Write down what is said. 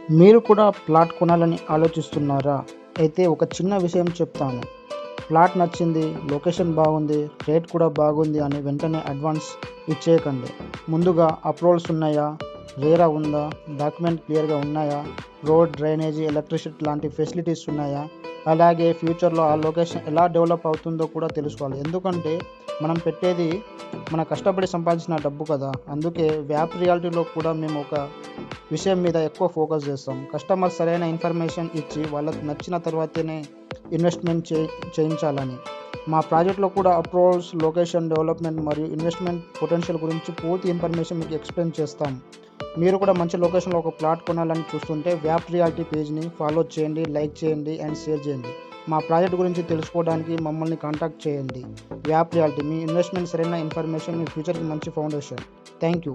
మీరు కూడా ప్లాట్ కొనాలని ఆలోచిస్తున్నారా? అయితే ఒక చిన్న విషయం చెప్తాను. ప్లాట్ నచ్చింది, లొకేషన్ బాగుంది, రేట్ కూడా బాగుంది అని వెంటనే అడ్వాన్స్ ఇచ్చేయకండి. ముందుగా అప్రూవల్స్ ఉన్నాయా? రేరా ఉందా? డాక్యుమెంట్ క్లియర్‌గా ఉన్నాయా? రోడ్, డ్రైనేజీ, ఎలక్ట్రిసిటీ లాంటి ఫెసిలిటీస్ ఉన్నాయా? అలాగే ఫ్యూచర్‌లో ఆ లొకేషన్ ఎలా డెవలప్ అవుతుందో కూడా తెలుసుకోవాలి. ఎందుకంటే మనం పెట్టేది మన కష్టపడి సంపాదించిన డబ్బు కదా! అందుకే వ్యాప్ రియాలిటీలో కూడా మేము ఒక విషయం మీద ఎక్కువ ఫోకస్ చేస్తాం. కస్టమర్ సరైన ఇన్ఫర్మేషన్ ఇచ్చి వాళ్ళకి నచ్చిన తర్వాతనే ఇన్వెస్ట్మెంట్ చేయించాలని. మా ప్రాజెక్ట్‌లో కూడా అప్రూవల్స్, లొకేషన్, డెవలప్మెంట్ మరియు ఇన్వెస్ట్మెంట్ పొటెన్షియల్ గురించి పూర్తి ఇన్ఫర్మేషన్ మీకు ఎక్స్‌ప్లెయిన్ చేస్తాం. మీరు కూడా మంచి లొకేషన్‌లో ఒక ప్లాట్ కొనాలని చూస్తుంటే వ్యాప్ రియాలిటీ పేజ్‌ని ఫాలో చేయండి, లైక్ చేయండి అండ్ షేర్ చేయండి. మా ప్రాజెక్ట్ గురించి తెలుసుకోవడానికి మమ్మల్ని కాంటాక్ట్ చేయండి. వ్యాప్ రియాలిటీ మీ ఇన్వెస్ట్మెంట్ సరైన ఇన్ఫర్మేషన్ మీ ఫ్యూచర్‌కి మంచి ఫౌండేషన్. Thank you.